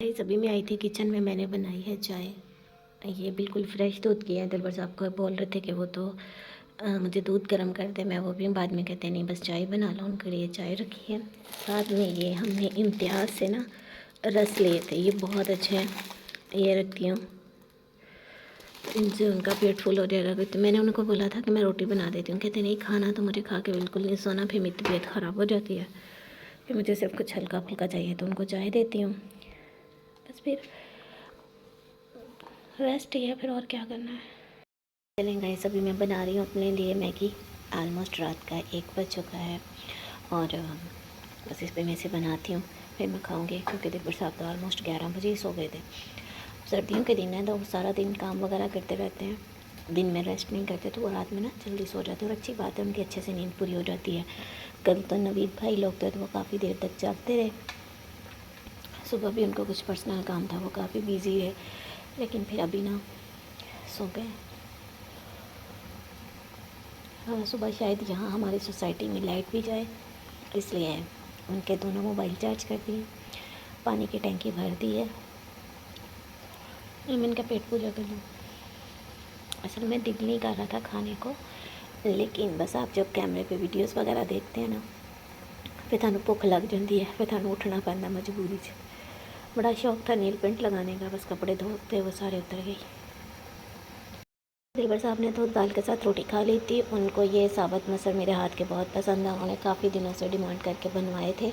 Guys अभी मैं आई थी किचन में, मैंने बनाई है चाय। ये बिल्कुल फ्रेश दूध की है। दिलबर साहब को बोल रहे थे कि वो तो मुझे दूध गर्म कर दे, मैं वो भी बाद में कहते नहीं बस चाय बना लो, उनके लिए चाय रखी है। साथ में ये हमने इम्तियाज़ से ना रस लिए थे, ये बहुत अच्छे हैं, ये रखती हूँ, इनसे उनका पेट फुल हो जाएगा। तो मैंने उनको बोला था कि मैं रोटी बना देती हूँ, कहते नहीं खाना तो मुझे खा के बिल्कुल नहीं सोना, फिर मेरी तबीयत ख़राब हो जाती है, फिर मुझे सिर्फ कुछ हल्का फुल्का चाहिए, तो उनको चाय देती हूँ। बस फिर रेस्ट ही है, फिर और क्या करना है। चलें गाइस, अभी मैं बना रही हूँ अपने लिए मैगी। आलमोस्ट रात का 1 बज चुका है और बस इस पे मैं इसे बनाती हूँ, फिर मैं खाऊँगी, क्योंकि दिलबर साहब तो ऑलमोस्ट 11 बजे ही सो गए थे। सर्दियों के दिन है तो सारा दिन काम वगैरह करते रहते हैं, दिन में रेस्ट नहीं करते, तो वो रात में ना जल्दी सो जाते हैं और अच्छी बात है, उनकी अच्छे से नींद पूरी हो जाती है। कल तो नवीद भाई लोग थे तो वो काफ़ी देर तक जागते रहे। सुबह भी उनको कुछ पर्सनल काम था, वो काफ़ी बिजी है, लेकिन फिर अभी ना सो गए। हाँ, सुबह शायद यहाँ हमारी सोसाइटी में लाइट भी जाए, इसलिए उनके दोनों मोबाइल चार्ज कर दिए, पानी की टंकी भर दी है। मैं इनका पेट पूजा कर लूँ। असल में दिल नहीं कर रहा था खाने को, लेकिन बस आप जब कैमरे पे वीडियोस वगैरह देखते हैं ना, फिर थानू भुख लग जाती है, फिर थानू उठना पैंदा मजबूरी च। बड़ा शौक था नील पेंट लगाने का, बस कपड़े धोते वो सारे उतर गए। दिलबर साहब ने तो दाल के साथ रोटी खा ली थी। उनको ये साबुत मसर मेरे हाथ के बहुत पसंद है, उन्होंने काफ़ी दिनों से डिमांड करके बनवाए थे।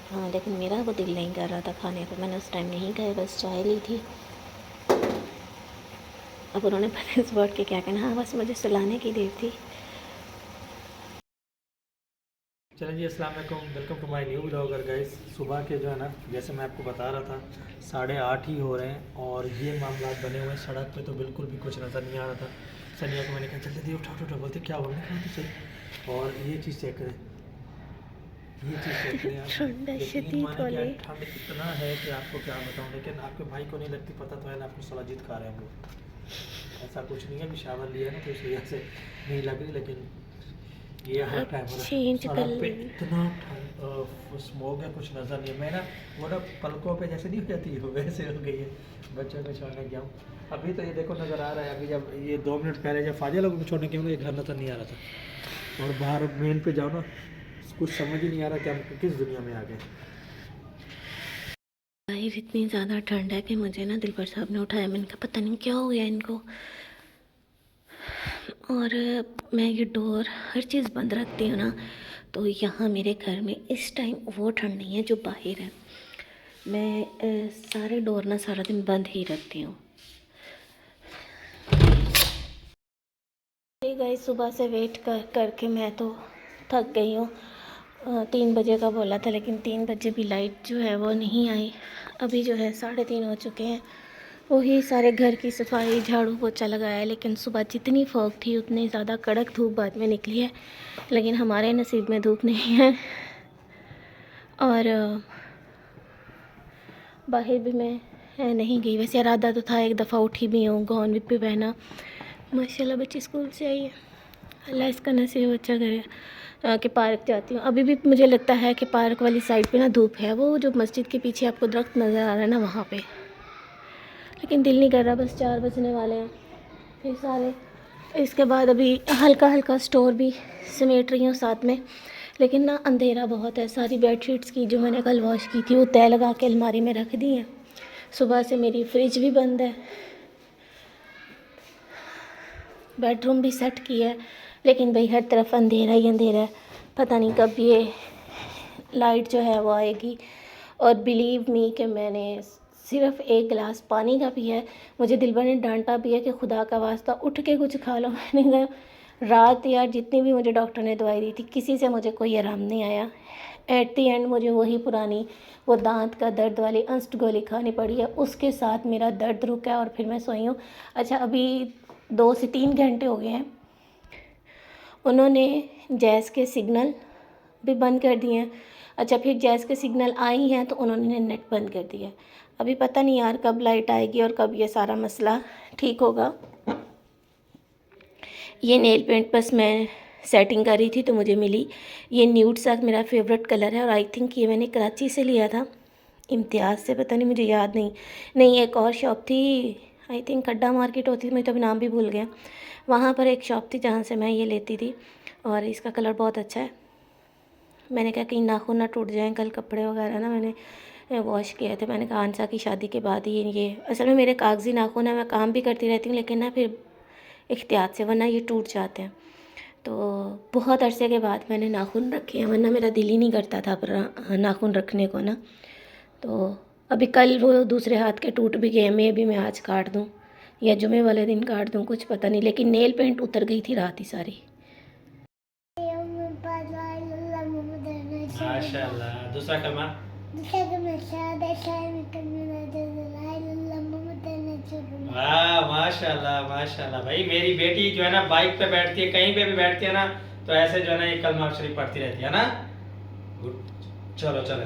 हाँ, लेकिन मेरा वो दिल नहीं कर रहा था खाने को, मैंने उस टाइम नहीं खाया, बस चाय ली थी। अब उन्होंने पता इस वर्ड के क्या कहना, हाँ बस मुझे सुलाने की देर थी। चलिए जी, अस्सलाम वालेकुम, welcome to my new blogger guys. सुबह के जो है ना, जैसे मैं आपको बता रहा था, 8:30 ही हो रहे हैं और ये मामला बने हुए हैं। सड़क पे तो बिल्कुल भी कुछ नज़र नहीं आ रहा था। सनिया को मैंने कहा जल्दी जल्दी उठा उठा, बोलते क्या बोलने कहा तो सही। और ये चीज़ चेक करें, ये चीज़ चेक करें आप, ठंडा यकीन शदीद माने क्या वाले। ठंड इतना है कि आपको क्या बताऊँ। लेकिन आपके भाई को नहीं लगती, पता तो है ना, आपको सलाजीत खा रहे हैं हम लोग। ऐसा कुछ नहीं है, अभी शावर लिया है ना तो इस वजह से नहीं लग रही, लेकिन ये हालत अब है। मतलब चेंज कर सड़क पे इतना स्मोक है, कुछ नज़र नहीं है। मैं ना वो ना पलकों पे जैसे नहीं हो जाती है, वैसे हो गई है। बच्चों को छोड़ने गया हूँ, अभी तो ये देखो नज़र आ रहा है। अभी जब ये 2 मिनट पहले जब फाजिल लोगों को छोड़ने गया हूँ, ये घर नज़र नहीं आ रहा था। और बाहर मेन पे जाओ ना, कुछ समझ ही नहीं आ रहा कि हम किस दुनिया में आ गए। बाहर इतनी ज़्यादा ठंड है कि मुझे ना दिलबर साहब ने उठाया, मैंने कहा पता नहीं क्या हो गया इनको। और मैं ये डोर हर चीज़ बंद रखती हूँ ना, तो यहाँ मेरे घर में इस टाइम वो ठंड नहीं है जो बाहर है। मैं सारे डोर ना सारा दिन बंद ही रखती हूँ। गई सुबह से वेट कर करके मैं तो थक गई हूँ। 3 बजे का बोला था, लेकिन 3 बजे भी लाइट जो है वो नहीं आई। अभी जो है 3:30 हो चुके हैं। वही सारे घर की सफाई झाड़ू पोछा लगाया है, लेकिन सुबह जितनी फॉग थी उतनी ज़्यादा कड़क धूप बाद में निकली है, लेकिन हमारे नसीब में धूप नहीं है। और बाहर भी मैं नहीं गई, वैसे इरादा तो था, एक दफ़ा उठी भी हूँ, गाउन भी पहना। माशाल्लाह बच्ची स्कूल से आई है, अल्लाह इसका नसीब अच्छा करे। कि पार्क जाती हूँ, अभी भी मुझे लगता है कि पार्क वाली साइड पे ना धूप है, वो जो मस्जिद के पीछे आपको दरख्त नज़र आ रहा है ना वहाँ पे, लेकिन दिल नहीं कर रहा। बस 4 बजने वाले हैं, फिर सारे इसके बाद अभी हल्का हल्का स्टोर भी समेट रही हूँ साथ में, लेकिन ना अंधेरा बहुत है। सारी बेडशीट्स की जो मैंने कल वॉश की थी वो तय लगा के अलमारी में रख दी हैं। सुबह से मेरी फ्रिज भी बंद है, बेडरूम भी सेट किया है, लेकिन भाई हर तरफ अंधेरा ही अंधेरा है। पता नहीं कब ये लाइट जो है वो आएगी। और बिलीव मी कि मैंने सिर्फ़ 1 गिलास पानी का पिया है। मुझे दिलबर ने डांटा भी है कि खुदा का वास्ता उठ के कुछ खा लो। मैंने कहा रात यार जितनी भी मुझे डॉक्टर ने दवाई दी थी, किसी से मुझे कोई आराम नहीं आया। एट दी एंड मुझे वही पुरानी वो दांत का दर्द वाली अंस्ट गोली खानी पड़ी है, उसके साथ मेरा दर्द रुका है और फिर मैं सोई हूँ। अच्छा, अभी 2 से 3 घंटे हो गए हैं। उन्होंने गैस के सिग्नल भी बंद कर दिए हैं। अच्छा, फिर गैस के सिग्नल आई हैं तो उन्होंने नेट बंद कर दिया है। अभी पता नहीं यार कब लाइट आएगी और कब ये सारा मसला ठीक होगा। ये नेल पेंट बस मैं सेटिंग कर रही थी तो मुझे मिली। ये न्यूड सा मेरा फेवरेट कलर है और आई थिंक ये मैंने कराची से लिया था। इम्तियाज़ से, पता नहीं मुझे याद नहीं एक और शॉप थी, आई थिंक खड्डा मार्केट होती थी, मैं तो अभी नाम भी भूल गया। वहाँ पर एक शॉप थी जहाँ से मैं ये लेती थी, और इसका कलर बहुत अच्छा है। मैंने कहा कहीं नाखून ना टूट जाएं, कल कपड़े वगैरह ना मैंने वॉश किए थे। मैंने कहा आंसा की शादी के बाद ही ये असल में मेरे कागजी नाखून है, मैं काम भी करती रहती हूँ लेकिन ना फिर एहतियात से, वरना ये टूट जाते हैं। तो बहुत अरसे के बाद मैंने नाखून रखे हैं, वरना मेरा दिल ही नहीं करता था पर नाखून रखने को ना। तो अभी कल वो दूसरे हाथ के टूट भी गए, मैं आज काट दूँ या जुमे वाले दिन काट दूँ, कुछ पता नहीं, लेकिन नेल पेंट उतर गई थी रात ही सारी। माशाल्लाह। दूसरा कलमा वाह, माशाल्लाह माशाल्लाह। भाई मेरी बेटी जो है ना बाइक पे बैठती है, कहीं पे भी बैठती है ना, तो ऐसे जो है ना ये कलमा शरीफ पढ़ती रहती है ना। गुड, चलो चलो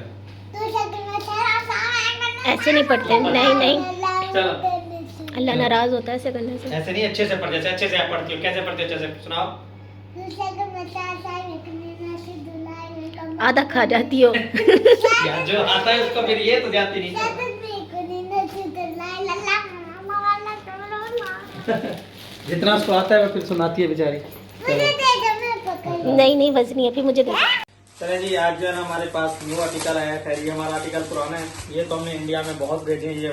ऐसे नहीं पढ़ते, नहीं चलो, अल्लाह नाराज होता है ऐसे करने से। ऐसे नहीं, अच्छे से पढ़, जैसे अच्छे से आप पढ़ती हो। कैसे पढ़ती हो, अच्छे से सुनाओ। आधा खा जाती हो। यार जो आता है उसको फिर ये तो जाती नहीं। जितना उसको आता है वो फिर सुनाती है बेचारी। नहीं वजनी है, फिर मुझे दे। चले जी, आज जो है ना हमारे पास न्यू आर्टिकल आया है। खैर ये हमारा आर्टिकल पुराना है, ये तो हमने इंडिया में बहुत भेजे हैं ये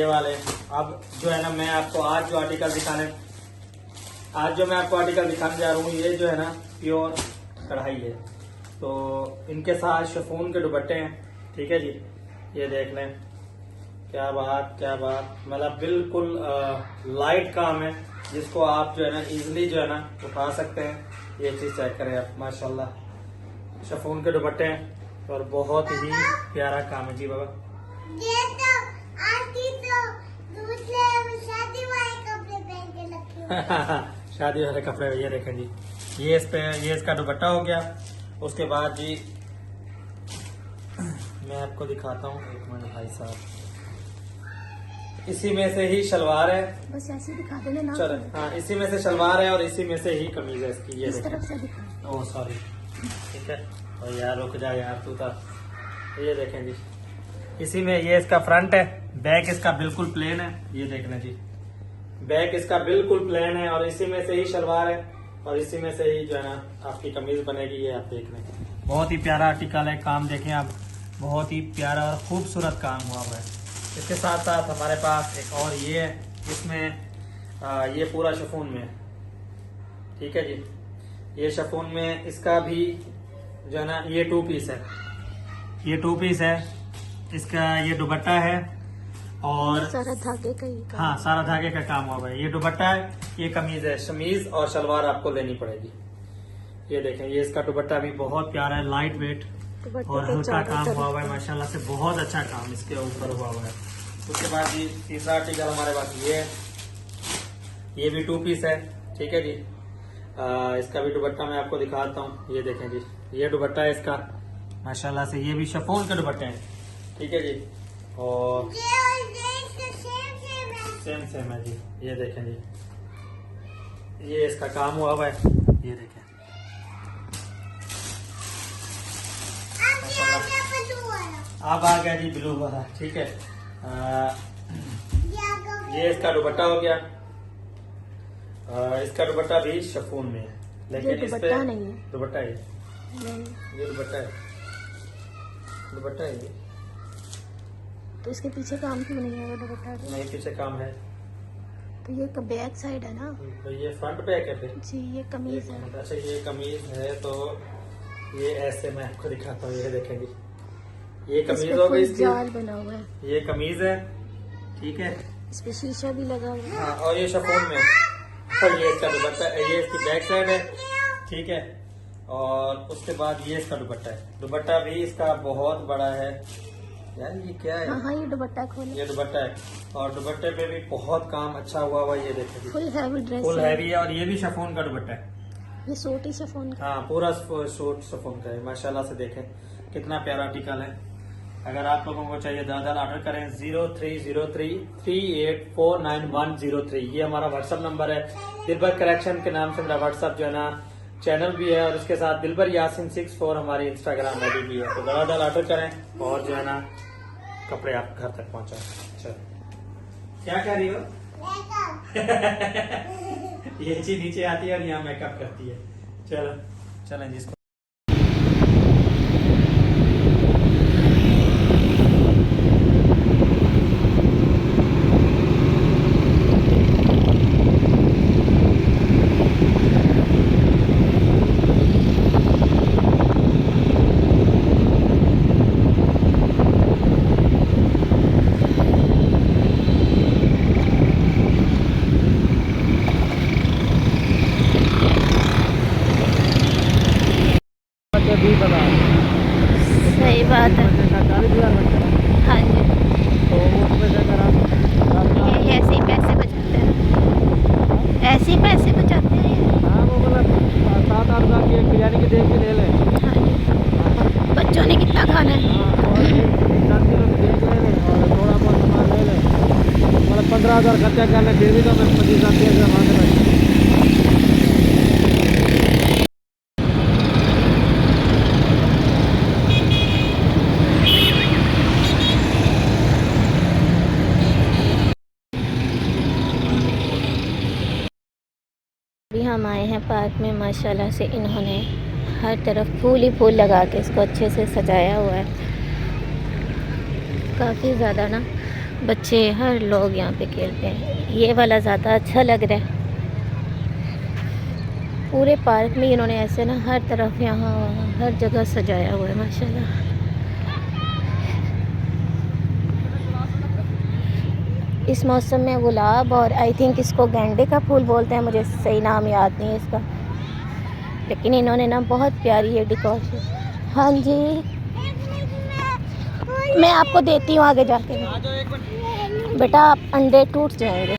वाले। अब जो है ना मैं आपको आज जो मैं आपको आर्टिकल दिखाने जा रहा हूँ, ये जो है ना प्योर कढ़ाई है। तो इनके साथ शिफॉन के दुपट्टे हैं, ठीक है जी। ये देख लें, क्या बात, मतलब बिल्कुल लाइट काम है, जिसको आप जो है ना इजीली जो है ना उठा सकते हैं। ये चीज चेक करें आप, माशाल्लाह शिफॉन के दुपट्टे हैं और बहुत ही प्यारा काम है जी बाबा। ये तो आती तो दूसरे शादी वाले कपड़े पहन के लगते शादी वाले कपड़े। ये देखें जी, ये इसका दुपट्टा हो गया। उसके बाद जी मैं आपको दिखाता हूँ, एक मिनट भाई साहब। इसी में से ही शलवार है, बस ऐसे दिखा देना ना। चलो हाँ, इसी में से शलवार है और इसी में से ही कमीज है इसकी। ये इस तरफ से दिखा। ओह सॉरी, ठीक है। और यार रुक जा यार तू था। ये देखें जी, इसी में ये इसका फ्रंट है, बैक इसका बिल्कुल प्लेन है। ये देख लें जी, बैक इसका बिल्कुल प्लेन है और इसी में से ही शलवार है और इसी में से ही जो है ना आपकी कमीज बनेगी। ये आप देख लें, बहुत ही प्यारा आर्टिकल है। काम देखें आप, बहुत ही प्यारा और खूबसूरत काम हुआ हुआ है। इसके साथ साथ हमारे पास एक और ये है, इसमें ये पूरा शिफॉन में है, ठीक है जी। ये शिफॉन में इसका भी जो है ना ये 2 पीस है, ये 2 पीस है। इसका ये दुपट्टा है और सारा धागे का ही काम। हाँ, सारा धागे का काम हुआ है। ये दुपट्टा है, ये कमीज है, शमीज और शलवार आपको लेनी पड़ेगी। ये देखें, ये इसका दुपट्टा भी बहुत प्यारा है, लाइट वेट और हल्का काम हुआ हुआ है, माशाल्लाह से बहुत अच्छा काम इसके ऊपर हुआ हुआ है। उसके बाद जी तीसरा आर्टिकल हमारे पास ये है, ये भी 2 पीस है, ठीक है जी। इसका भी दुपट्टा मैं आपको दिखाता हूँ। ये देखें जी, ये दुपट्टा है इसका, माशाल्लाह से। ये भी शिफॉन के दुपट्टे हैं, ठीक है जी। और सेम है जी। ये देखें जी, ये इसका काम हुआ हुआ है। ये देखें, अब आ गया जी ब्लू वाला, ठीक है। ये इसका दुपट्टा हो गया। इसका दुपट्टा भी शिफॉन में है, लेकिन इस पे नहीं है दुपट्टा है। ये दुपट्टा है ये। तो इसके पीछे काम क्यों नहीं है? वो दुपट्टा नहीं, पीछे काम है। तो ये बैक साइड है ना? तो ये फ्रंट बैक है फिर जी। ये कमीज है। अच्छा, ये कमीज है। तो ये ऐसे मैं आपको दिखाता हूँ। ये देखेंगे, ये कमीज हो गई इसकी, जाल बना हुआ है। ये कमीज है, ठीक है। इस पे शीशा भी लगा हुआ है। हाँ, और ये शिफॉन में। और ये इसका दुपट्टा, ये इसकी बैक साइड है, ठीक है। और उसके बाद ये इसका दुपट्टा है। दुपट्टा भी इसका बहुत बड़ा है यार। ये क्या है? हाँ, ये दुपट्टा खोलो। ये दुपट्टा है और दुपट्टे पे भी बहुत काम अच्छा हुआ हुआ। ये देखो, full heavy dress, full heavy है। और ये भी शिफॉन का दुपट्टा है। ये सूट ही शिफॉन का। हाँ, पूरा सूट शिफॉन का है, माशाल्लाह से। देखें कितना प्यारा आर्टिकल है। अगर आप लोगों को चाहिए ज़्यादा ऑर्डर करें 030338499103। ये हमारा व्हाट्सअप नंबर है। दिलबर कलेक्शन के नाम से मेरा व्हाट्सअप जो है ना चैनल भी है और इसके साथ दिलबर यासिन 64 हमारी इंस्टाग्राम आईडी भी है। तो दल ऑर्डर करें और जो है ना कपड़े आप घर तक पहुंचाएं। चलो क्या कर रही हो? ये चीज नीचे आती है और यहाँ मेकअप करती है। चलो चलें जिसको सही बात है। हाँ जी, ये ऐसे ही पैसे बचाते हैं, ऐसे ही पैसे बचाते हैं ये। हाँ वो मतलब 7-8 हज़ार की एक बिरयानी की देख के ले लें। हाँ जी, बच्चों ने कितना खाना है? और 1-7 किलो की देख ले लें और थोड़ा बहुत सामान ले लें, मतलब 15,000 खर्चा कर लें, फिर भी तो मैं 25,000 मांगे बैठे। अभी हम आए हैं पार्क में। माशाल्लाह से इन्होंने हर तरफ फूल ही फूल लगा के इसको अच्छे से सजाया हुआ है। काफ़ी ज़्यादा ना बच्चे हर लोग यहाँ पे खेलते हैं। ये वाला ज़्यादा अच्छा लग रहा है। पूरे पार्क में इन्होंने ऐसे ना हर तरफ यहाँ हर जगह सजाया हुआ है माशाल्लाह। इस मौसम में गुलाब और आई थिंक इसको गेंदे का फूल बोलते हैं, मुझे सही नाम याद नहीं है इसका, लेकिन इन्होंने ना बहुत प्यारी ये डेकोरेशन। हाँ जी, मैं आपको देती हूँ आगे जाके। बेटा आप अंडे टूट जाएंगे।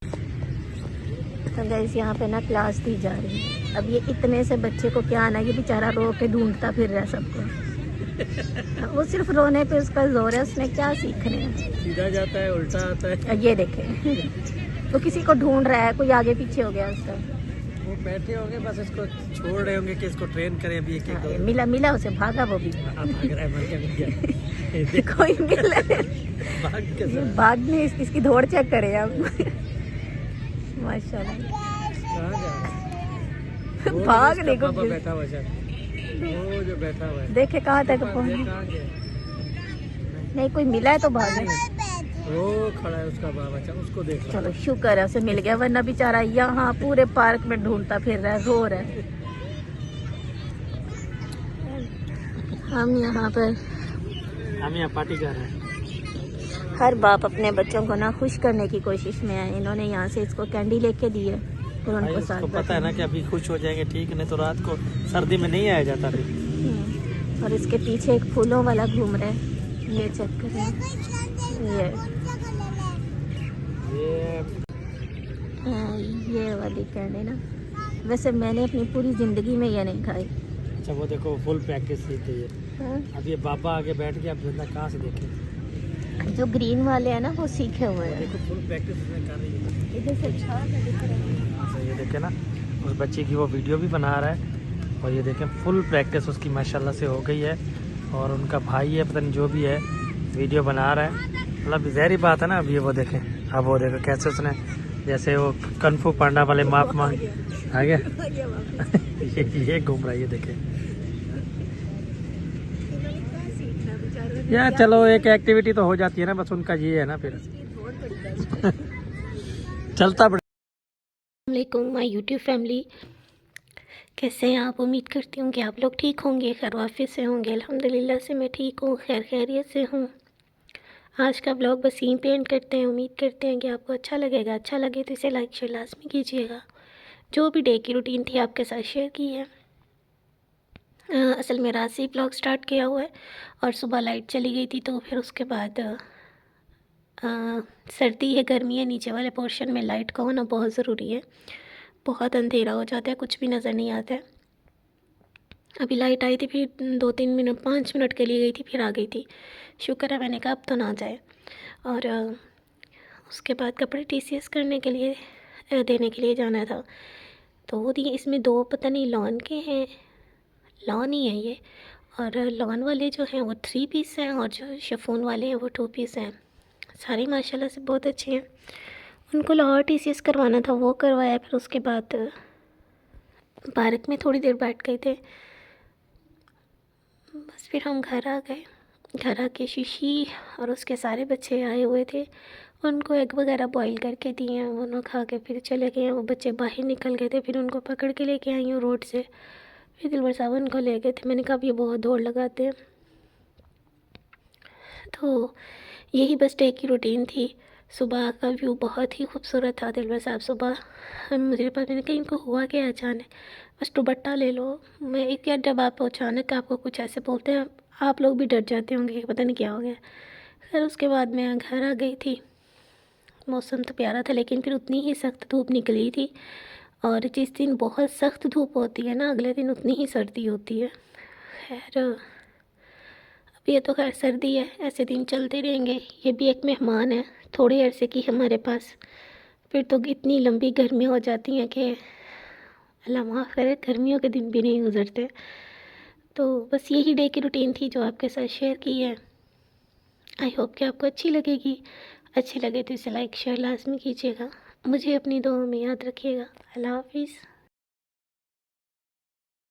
तो गाइस यहाँ पे ना क्लास दी जा रही है। अब ये इतने से बच्चे को क्या आना है, ये बेचारा रो के ढूंढता फिर रहा है सबको। वो सिर्फ रोने पे उसका जोर है, उसने क्या सीखने हैं। सीधा जाता है उल्टा आता है। ये देखें वो किसी को ढूंढ रहा है, कोई आगे पीछे हो गया उसका। वो बैठे होंगे बस इसको छोड़ रहे होंगे कि इसको ट्रेन करें अभी एक एक। मिला मिला उसे, भागा वो भी। भाग रहा है, मर गया। कोई मिला भाग कैसे? भागने इसकी दौड़ चेक करें आप। माशाल्लाह कहाँ जा रहा है? वो भाग तो देखो, पापा बैठा हुआ है, वो जो बैठा हुआ है देखे कहाँ तक कहाँ पहुँचे। गया? नहीं कोई मिला है तो भागे। वो खड़ा है उसका बाबा, चल उसको देख लो। चलो शुक्र है उसे मिल गया, वरना बेचारा यहाँ पूरे पार्क में ढूंढता फिर रहा है, रो रहा है। हम यहाँ पार्टी कर रहे हैं। हर बाप अपने बच्चों को ना खुश करने की कोशिश में है। इन्होंने यहाँ से इसको कैंडी लेके दी है और भाई उनको उसको पता है ना कि अभी खुश हो जाएंगे, ठीक, नहीं तो रात को सर्दी में नहीं आया जाता फिर। और इसके पीछे एक फूलों वाला घूम रहा है, ये चेक करें। ये वाली कैंडी ना, वैसे मैंने अपनी पूरी ज़िंदगी में ये नहीं खाई। अच्छा वो देखो फुल पैकेज सीखते ये। हाँ? अब ये बाबा आगे बैठ के, अब जिंदा कहाँ से देखे? जो ग्रीन वाले हैं ना वो सीखे हुए हैं। देखो फुल प्रैक्टिस उसने कर रही है। इधर से अच्छा दिख रहा है। अच्छा ये देखे ना, उस बच्चे की वो वीडियो भी बना रहा है और ये देखें फुल प्रैक्टिस उसकी माशाल्लाह से हो गई है। और उनका भाई है पता नहीं जो भी है, वीडियो बना रहा है। मतलब जहरी बात है ना। अब ये वो देखें, अब वो देखो कैसे उसने जैसे वो कन्फू पांडा वाले माप मांग आ गया। ये घूम रहा है, ये देखें यार। चलो एक एक्टिविटी तो हो जाती है ना, बस उनका ये है ना फिर। चलता पड़ा। अस्सलामुअलैकुम माय यूट्यूब फैमिली, कैसे हैं आप? उम्मीद करती हूँ कि आप लोग ठीक होंगे, खैर से होंगे। अल्हम्दुलिल्लाह से मैं ठीक हूँ, खैरियत से हूँ। आज का ब्लॉग बस यहीं पे एंड करते हैं। उम्मीद करते हैं कि आपको अच्छा लगेगा। अच्छा लगे तो इसे लाइक शेयर लाजमी कीजिएगा। जो भी डे की रूटीन थी आपके साथ शेयर की है। असल में रात से ही ब्लॉग स्टार्ट किया हुआ है और सुबह लाइट चली गई थी, तो फिर उसके बाद सर्दी है, गर्मी है, नीचे वाले पोर्शन में लाइट का होना बहुत ज़रूरी है। बहुत अंधेरा हो जाता है, कुछ भी नज़र नहीं आता है। अभी लाइट आई थी, फिर 2-3 मिनट 5 मिनट के लिए गई थी, फिर आ गई थी। शुक्र है, मैंने कहा अब तो ना जाए। और उसके बाद कपड़े TCS करने के लिए देने के लिए जाना था। तो वो दिए, इसमें 2 पता नहीं लॉन के हैं, लॉन ही है ये, और लॉन वाले जो हैं वो 3 पीस हैं और जो शिफॉन वाले हैं वो 2 पीस हैं। सारे माशाल्लाह से बहुत अच्छे हैं। उनको लाहौर TCS करवाना था, वो करवाया। फिर उसके बाद पार्क में थोड़ी देर बैठ गए थे, बस फिर हम घर आ गए। घर आके शीशी और उसके सारे बच्चे आए हुए थे, उनको एग वगैरह बॉईल करके दिए हैं, वो लोग खा के फिर चले गए हैं। वो बच्चे बाहर निकल गए थे, फिर उनको पकड़ के लेके आई हूँ रोड से। फिर दिलबर साहब उनको ले गए थे। मैंने कहा अब ये बहुत दौड़ लगाते हैं, तो यही बस डे की रूटीन थी। सुबह का व्यू बहुत ही खूबसूरत था। दिलबर साहब सुबह मुझे पता नहीं कि इनको हुआ क्या अचानक, बस दुपट्टा ले लो। मैं एक यार, जब आप अचानक आपको कुछ ऐसे बोलते हैं, आप लोग भी डर जाते होंगे कि पता नहीं क्या हो गया। फिर उसके बाद मैं घर आ गई थी। मौसम तो प्यारा था, लेकिन फिर उतनी ही सख्त धूप निकली थी, और जिस दिन बहुत सख्त धूप होती है ना, अगले दिन उतनी ही सर्दी होती है। खैर, अब ये तो खैर सर्दी है, ऐसे दिन चलते रहेंगे। ये भी एक मेहमान है थोड़े अरसे की हमारे पास। फिर तो इतनी लंबी गर्मी हो जाती हैं कि अल्लाह माफ़ करे, गर्मियों के दिन भी नहीं गुजरते। तो बस यही डे की रूटीन थी जो आपके साथ शेयर की है। आई होप कि आपको अच्छी लगेगी। अच्छी लगे तो इसे लाइक शेयर लाजमी कीजिएगा। मुझे अपनी दुआओं में याद रखिएगा। अल्लाह हाफिज़।